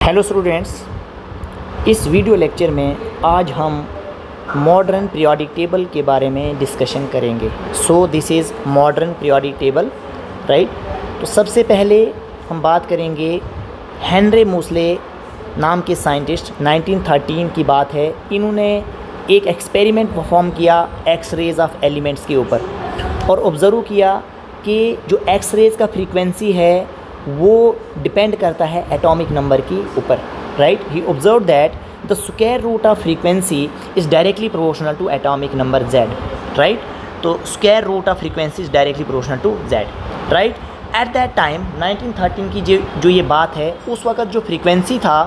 Hello students, इस video lecture में आज हम मॉडर्न पीरियोडिक टेबल के बारे में डिस्कशन करेंगे। So this is modern periodic table, right. तो सबसे पहले हम बात करेंगे हेनरी मोसले नाम के साइंटिस्ट, 1913 की बात है। इन्होंने एक एक्सपेरिमेंट परफॉर्म किया एक्स रेज ऑफ एलिमेंट्स के ऊपर और ऑब्ज़र्व किया कि जो एक्स रेज का फ्रीक्वेंसी है वो डिपेंड करता है एटॉमिक नंबर के ऊपर, right. He observe that the square root of frequency is directly proportional to atomic number z, right. तो square root of frequency is directly proportional to z, right. At that time 1913 की जो ये बात है, उस वक्त जो फ्रीक्वेंसी था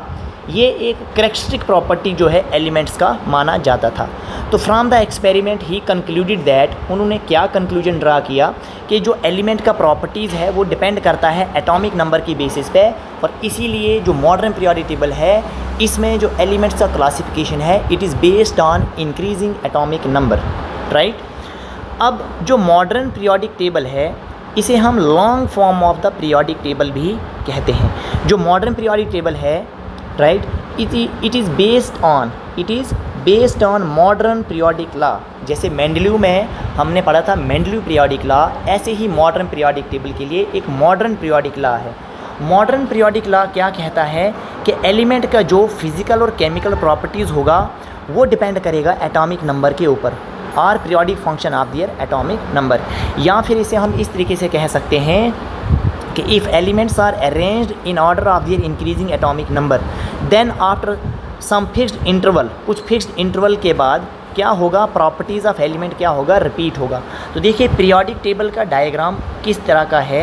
ये एक करेक्टरिस्टिक प्रॉपर्टी जो है एलिमेंट्स का माना जाता था। तो from the experiment he concluded that, उन्होंने क्या कंक्लूजन ड्रा किया कि जो एलिमेंट का प्रॉपर्टीज़ है वो डिपेंड करता है एटॉमिक नंबर की बेसिस पे, और इसीलिए जो मॉडर्न पीरियोडिक टेबल है इसमें जो एलिमेंट्स का क्लासिफिकेशन है it is based on increasing atomic number, right. अब जो मॉडर्न पीरियोडिक टेबल है इसे हम long form of the periodic table भी कहते हैं। जो मॉडर्न पीरियोडिक टेबल है, right, it is based on modern periodic law. जैसे मेंडलीव में हमने पढ़ा था मेंडलीव पीरियोडिक लॉ, ऐसे ही मॉडर्न पीरियोडिक टेबल के लिए एक मॉडर्न पीरियोडिक लॉ है। मॉडर्न पीरियोडिक लॉ क्या कहता है कि एलिमेंट का जो फिज़िकल और केमिकल प्रॉपर्टीज़ होगा वो डिपेंड करेगा एटॉमिक नंबर के ऊपर, और periodic function of their atomic number. या फिर इसे हम इस तरीके से कह सकते हैं कि if elements are arranged in order of their increasing atomic number, then after some fixed interval, कुछ फिक्स्ड इंटरवल के बाद क्या होगा, प्रॉपर्टीज़ ऑफ एलिमेंट क्या होगा, रिपीट होगा। तो देखिए पीरियोडिक टेबल का डायग्राम किस तरह का है।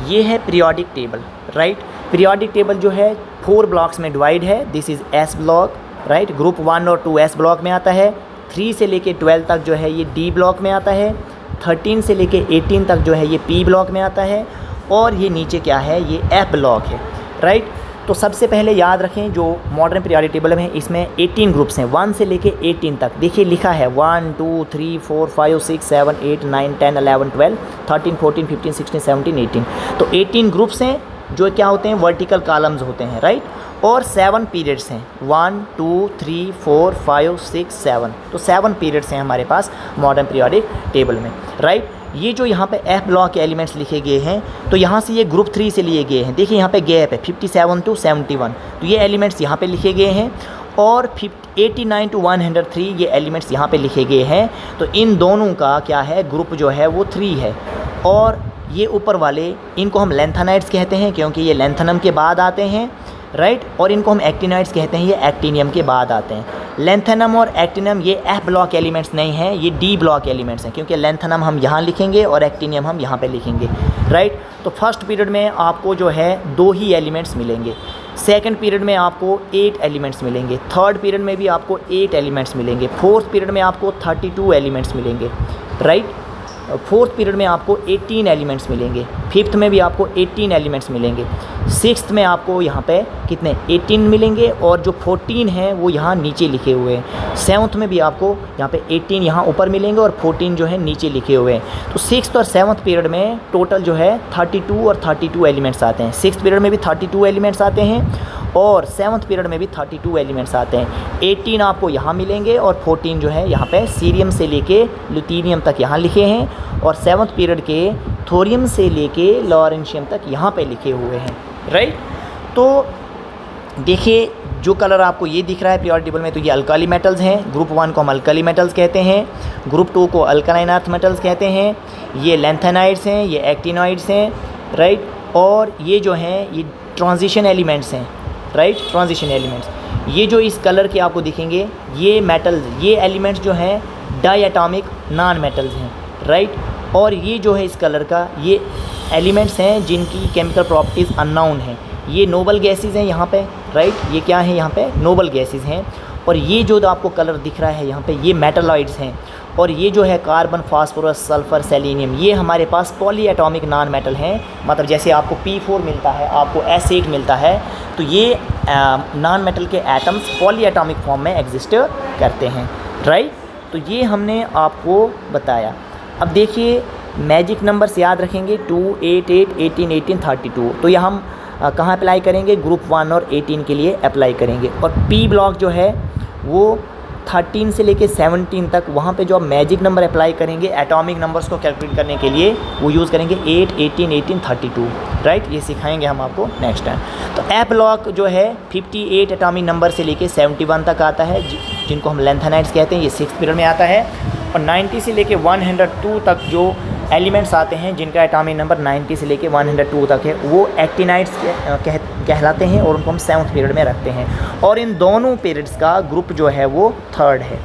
ये है periodic table, right. Periodic table जो है 4 ब्लॉक्स में डिवाइड है। This is S block, right. Group 1 और 2 एस ब्लॉक में आता है। 3 से लेके 12 तक जो है ये डी ब्लॉक में आता है। 13 से लेके 18 तक जो है ये पी ब्लॉक में आता है, और ये नीचे क्या है, ये एफ ब्लॉक है, राइट। तो सबसे पहले याद रखें जो मॉडर्न पीरियोडिक टेबल में इसमें 18 ग्रुप्स हैं, 1 से लेके 18 तक। देखिए लिखा है 1 2 3 4 5 6 7 8 9 10 11 12 13 14 15 16 17 18। तो 18 ग्रुप्स हैं जो क्या होते हैं, वर्टिकल कॉलम्स होते हैं, राइट। और 7 पीरियड्स हैं, 1 2 3 4 5 6 7। तो 7 पीरियड्स हैं हमारे पास मॉडर्न पीरियोडिक टेबल में, राइट। ये जो यहाँ पे एफ ब्लॉक के एलिमेंट्स लिखे गए हैं, तो यहाँ से ये ग्रुप 3 से लिए गए हैं। देखिए यहाँ पे गैप है 57 to 71, तो ये एलिमेंट्स यहाँ पे लिखे गए हैं। और 89 to 103 ये एलिमेंट्स यहाँ पे लिखे गए हैं। तो इन दोनों का क्या है, ग्रुप जो है वो 3 है। और ये ऊपर वाले, इनको हम लेंथेनाइड्स कहते हैं क्योंकि ये लेंथेनम के बाद आते हैं, राइट। और इनको हम एक्टिनाइड्स कहते हैं, ये एक्टिनियम के बाद आते हैं। लेंथेनम और एक्टिनियम ये एफ ब्लॉक एलिमेंट्स नहीं हैं, ये डी ब्लॉक एलिमेंट्स हैं, क्योंकि लेंथेनम हम यहाँ लिखेंगे और एक्टिनियम हम यहाँ पे लिखेंगे, राइट। तो फर्स्ट पीरियड में आपको जो है 2 ही एलिमेंट्स मिलेंगे। सेकंड पीरियड में आपको 8 एलिमेंट्स मिलेंगे। थर्ड पीरियड में भी आपको 8 एलिमेंट्स मिलेंगे। फोर्थ पीरियड में आपको 32 एलिमेंट्स मिलेंगे, राइट। फोर्थ पीरियड में आपको 18 एलिमेंट्स मिलेंगे। फिफ्थ में भी आपको 18 एलिमेंट्स मिलेंगे। सिक्स्थ में आपको यहाँ पे कितने 18 मिलेंगे, और जो 14 हैं वो यहाँ नीचे लिखे हुए हैं। सेवन्थ में भी आपको यहाँ पे 18 यहाँ ऊपर मिलेंगे और 14 जो है नीचे लिखे हुए हैं। तो सिक्स्थ और सेवन्थ पीरियड में टोटल जो है 32 और 32 एलिमेंट्स आते हैं। सिक्स्थ पीरियड में भी 32 एलिमेंट्स आते हैं और सेवन्थ पीरियड में भी 32 एलिमेंट्स आते हैं। 18 आपको यहाँ मिलेंगे और 14 जो है यहाँ पे सीरियम से लेके ल्यूटीनियम तक यहाँ लिखे हैं, और सेवन्थ पीरियड के थोरियम से लेके लॉरेंशियम तक यहाँ पे लिखे हुए हैं, राइट। तो देखिए जो कलर आपको ये दिख रहा है पीरियोडिक टेबल में, तो ये अल्काली मेटल्स हैं। ग्रुप 1 को हम अल्काली मेटल्स कहते हैं, ग्रुप 2 को अल्कालाइन अर्थ मेटल्स कहते हैं। ये लेंथेनाइड्स हैं, ये एक्टिनॉइड्स हैं, राइट। और ये जो हैं ये ट्रांजिशन एलिमेंट्स हैं, राइट, ट्रांजिशन एलिमेंट्स। ये जो इस कलर के आपको दिखेंगे ये मेटल्स, ये एलिमेंट्स जो हैं डायटॉमिक नॉन मेटल्स हैं, राइट। और ये जो है इस कलर का, ये एलिमेंट्स हैं जिनकी केमिकल प्रॉपर्टीज़ अननोन हैं। ये नोबल गैसेस हैं यहाँ पे, राइट। ये क्या है यहाँ पे, नोबल गैसेस हैं। और ये जो आपको कलर दिख रहा है यहाँ पे, ये मेटलॉइड्स हैं। और ये जो है कार्बन, फास्फोरस, सल्फ़र, सेलेनियम, ये हमारे पास पॉली एटॉमिक नॉन मेटल हैं। मतलब जैसे आपको P4 मिलता है, आपको S8 मिलता है, तो ये नॉन मेटल के एटम्स पॉली एटॉमिक फॉर्म में एग्जिस्ट करते हैं, राइट। तो ये हमने आपको बताया। अब देखिए मैजिक नंबर्स याद रखेंगे 2 8 8 18 18 32। तो यह हम कहाँ अप्लाई करेंगे, ग्रुप 1 और 18 के लिए अप्लाई करेंगे। और पी ब्लॉक जो है वो 13 से लेके 17 तक, वहाँ पे जो आप मैजिक नंबर अप्लाई करेंगे एटॉमिक नंबर्स को कैलकुलेट करने के लिए, वो यूज़ करेंगे 8, 18, 18, 32, राइट। ये सिखाएंगे हम आपको नेक्स्ट टाइम। तो एप ब्लॉक जो है 58 एटॉमिक नंबर से लेके 71 तक आता है, जिनको हम लेंथेनाइड्स कहते हैं, ये 6th पीरियड में आता है। और 90 से लेके 102 तक जो एलिमेंट्स आते हैं जिनका एटॉमिक नंबर 90 से लेके 102 तक है, वो एक्टिनाइड्स कहलाते हैं और उनको हम 7th पीरियड में रखते हैं। और इन दोनों पीरियड्स का ग्रुप जो है वो 3rd है,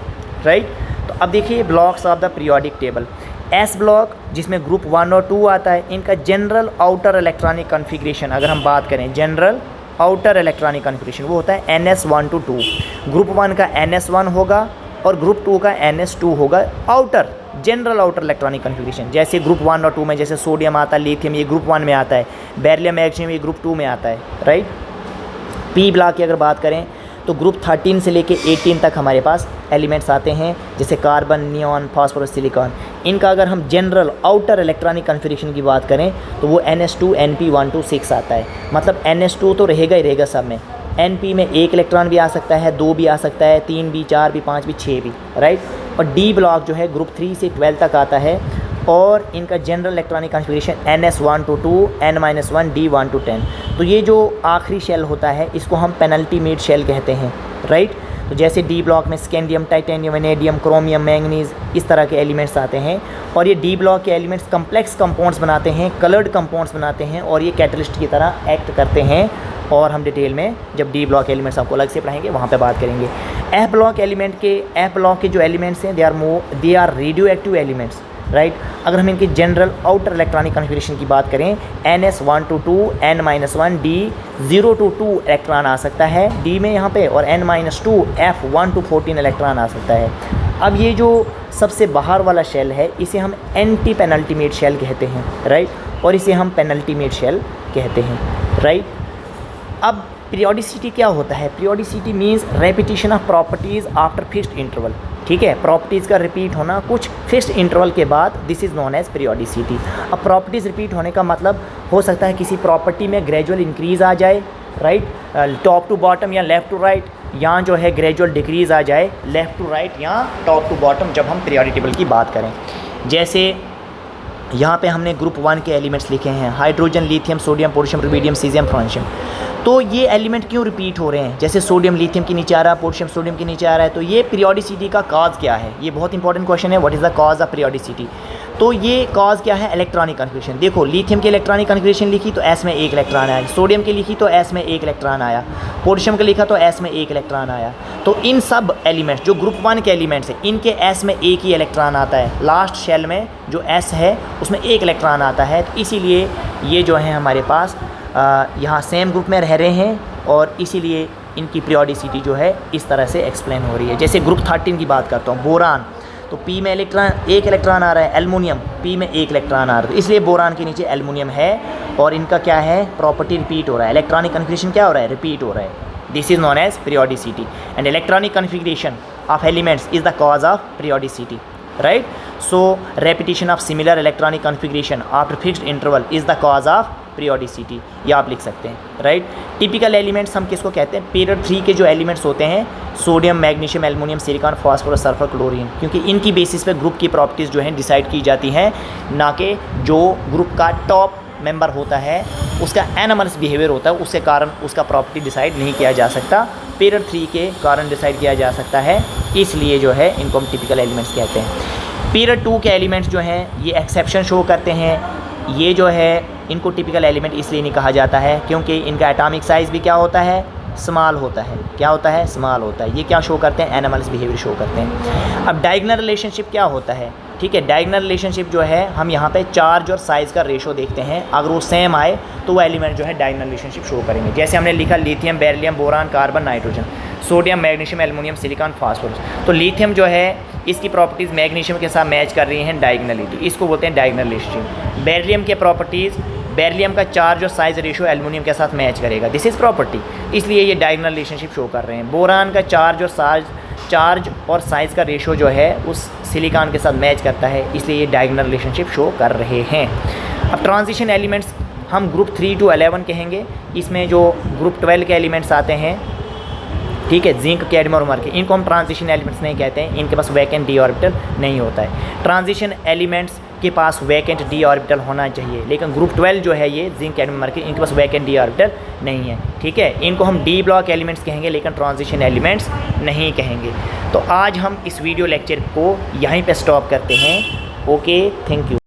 राइट। तो अब देखिए blocks of the periodic table. S block जिसमें ग्रुप 1 और 2 आता है, इनका जनरल आउटर इलेक्ट्रॉनिक कॉन्फ़िगरेशन अगर हम बात करें, जनरल आउटर इलेक्ट्रॉनिक कॉन्फ़िगरेशन वो होता है NS1 to 2। ग्रुप 1 का NS1 होगा और ग्रुप 2 का NS2 होगा। Outer, general outer electronic configuration, जैसे ग्रुप 1 और 2 में जैसे सोडियम आता है, लिथियम, ये ग्रुप 1 में आता है, बेरिलियम, मैग्नीशियम ये ग्रुप 2 में आता है, राइट। पी ब्लॉक की अगर बात करें तो ग्रुप 13 से लेके 18 तक हमारे पास एलिमेंट्स आते हैं, जैसे कार्बन, नियॉन, फास्फोरस, सिलिकॉन। इनका अगर हम जनरल आउटर इलेक्ट्रॉनिक कॉन्फ़िगरेशन की बात करें तो वो NS2 NP 1 to 6 आता है। मतलब NS2 तो रहेगा ही रहेगा सब में, NP में 1 इलेक्ट्रॉन भी आ सकता है, 2 भी आ सकता है, 3 भी, 4 भी, 5 भी, 6 भी, राइट। और डी ब्लॉक जो है ग्रुप 3 से 12 तक आता है और इनका general electronic configuration NS1 to 2, N-1, D1 to 10। तो ये जो आखिरी शेल होता है इसको हम पेनल्टीमेट शेल कहते हैं, राइट। तो जैसे डी ब्लॉक में scandium, titanium, vanadium, chromium, manganese इस तरह के एलिमेंट्स आते हैं। और ये डी ब्लॉक के एलिमेंट्स कम्प्लेक्स कंपाउंड्स बनाते हैं, कलर्ड कंपाउंड्स बनाते हैं और ये कैटलिस्ट की तरह एक्ट करते हैं। और हम डिटेल में जब डी ब्लॉक एलिमेंट्स आपको अलग से पढ़ाएंगे वहाँ पे बात करेंगे। एफ ब्लॉक के जो एलिमेंट्स हैं they are radioactive elements, right. अगर हम इनकी जनरल आउटर इलेक्ट्रॉनिक कॉन्फ़िगरेशन की बात करें, NS1 to 2, N-1, D0 to 2 electron आ सकता है डी में यहाँ पे, और N-2 F1 to 14 इलेक्ट्रॉन आ सकता है। अब ये जो सबसे बाहर वाला शेल है इसे हम एंटी पेनल्टीमेट शेल कहते हैं, राइट। और इसे हम पेनल्टीमेट शेल कहते हैं, राइट। अब पीरियोडिसिटी क्या होता है? Periodicity means repetition of properties after fixed interval, ठीक है। प्रॉपर्टीज़ का रिपीट होना कुछ फिक्स्ड इंटरवल के बाद, this is known as periodicity. अब प्रॉपर्टीज़ रिपीट होने का मतलब हो सकता है किसी प्रॉपर्टी में ग्रेजुअल इंक्रीज़ आ जाए, राइट, टॉप टू बॉटम या लेफ़्ट टू राइट, या जो है ग्रेजुअल डिक्रीज़ आ जाए लेफ़्ट टू राइट या टॉप टू बॉटम जब हम पीरियोडिक टेबल की बात करें। जैसे यहाँ पे हमने ग्रुप 1 के एलिमेंट्स लिखे हैं, hydrogen, lithium, sodium, potassium, rubidium, caesium, francium. तो ये एलिमेंट क्यों रिपीट हो रहे हैं? जैसे सोडियम लिथियम के नीचे आ रहा है, पोटेशियम सोडियम के नीचे आ रहा है, तो ये पीरियोडिसिटी का कॉज क्या है? ये बहुत इंपॉर्टेंट क्वेश्चन है, what is the cause of periodicity. तो ये कॉज क्या है? Electronic configuration. देखो लिथियम की इलेक्ट्रॉनिक कॉन्फ़िगरेशन लिखी तो एस में 1 इलेक्ट्रॉन आया, सोडियम की लिखी तो एस में 1 इलेक्ट्रॉन आया, पोटेशियम का लिखा तो एस में 1 इलेक्ट्रॉन आया। तो इन सब एलिमेंट्स जो ग्रुप 1 के एलिमेंट्स हैं इनके एस में 1 ही इलेक्ट्रॉन आता है, लास्ट शेल में जो एस है उसमें 1 इलेक्ट्रॉन आता है। तो इसीलिए ये जो है हमारे पास यहाँ सेम ग्रुप में रह रहे हैं और इसीलिए इनकी पीरियोडिसिटी जो है इस तरह से एक्सप्लेन हो रही है। जैसे ग्रुप 13 की बात करता हूँ, बोरान, तो पी में 1 इलेक्ट्रॉन आ रहा है, एल्युमिनियम पी में 1 इलेक्ट्रॉन आ रहा है, तो इसलिए बोरान के नीचे एल्युमिनियम है और इनका क्या है? प्रॉपर्टी रिपीट हो रहा है, इलेक्ट्रॉनिक कॉन्फ़िगरेशन क्या हो रहा है? रिपीट हो रहा है। This is known as periodicity and electronic configuration of elements is the cause of periodicity, right. So repetition of similar electronic configuration after fixed interval is the cause of periodicity, ये आप लिख सकते हैं, right. Typical elements हम किसको कहते हैं? Period 3 के जो एलिमेंट्स होते हैं, sodium, magnesium, aluminium, silicon, phosphorus, sulphur, chlorine, क्योंकि इनकी बेसिस पे ग्रुप की प्रॉपर्टीज़ जो हैं डिसाइड की जाती हैं, ना कि जो ग्रुप का टॉप मेंबर होता है उसका एनोमलस बिहेवियर होता है उसके कारण उसका प्रॉपर्टी डिसाइड नहीं किया जा सकता, पीरियड 3 के कारण डिसाइड किया जा सकता है, इसलिए जो है इनको हम टिपिकल एलिमेंट्स कहते हैं। पीरियड 2 के एलिमेंट्स जो हैं ये एक्सेप्शन शो करते हैं, ये जो है इनको टिपिकल एलिमेंट इसलिए नहीं कहा जाता है क्योंकि इनका एटॉमिक साइज़ भी क्या होता है? स्मॉल होता है। क्या होता है? स्मॉल होता है। ये क्या शो करते हैं? एनोमलस बिहेवियर शो करते हैं। अब डायगोनल रिलेशनशिप क्या होता है? ठीक है, डायगोनल रिलेशनशिप जो है हम यहाँ पे चार्ज और साइज़ का रेशो देखते हैं, अगर वो सेम आए तो वो एलिमेंट जो है डायगोनल रिलेशनशिप शो करेंगे। जैसे हमने लिखा lithium, beryllium, boron, carbon, nitrogen, sodium, magnesium, aluminium, silicon, phosphorus. तो लिथियम जो है इसकी प्रॉपर्टीज़ मैग्नीशियम के साथ मैच कर रही हैं डायगोनली, तो इसको बोलते हैं डायगोनल रिलेशनशिप। बेरिलियम के प्रॉपर्टीज़, बेरिलियम का चार्ज और साइज़ रेशो एल्युमिनियम के साथ मैच करेगा, दिस इज़ प्रॉपर्टी, इसलिए ये डायगोनल रिलेशनशिप शो कर रहे हैं। बोरान का चार्ज और साइज़ का रेशो जो है उस सिलिकॉन के साथ मैच करता है, इसलिए ये डायगोनल रिलेशनशिप शो कर रहे हैं। अब ट्रांजिशन एलिमेंट्स हम ग्रुप 3 to 11 कहेंगे। इसमें जो ग्रुप 12 के एलिमेंट्स आते हैं, ठीक है, जिंक, कैडमियम और मर्क्यूरी, इनको हम ट्रांजिशन एलिमेंट्स नहीं कहते हैं, इनके पास वैकेंट डी ऑर्बिटल नहीं होता है। ट्रांजिशन एलिमेंट्स के पास वैकेंट डी ऑर्बिटल होना चाहिए, लेकिन ग्रुप 12 जो है ये जिंक, कैडमियम, मर्क्यूरी, इनके पास वैकेंट डी ऑर्बिटल नहीं है, ठीक है। इनको हम डी ब्लॉक एलिमेंट्स कहेंगे, लेकिन ट्रांजिशन एलिमेंट्स नहीं कहेंगे। तो आज हम इस वीडियो लेक्चर को यहीं पे स्टॉप करते हैं। Okay, thank you.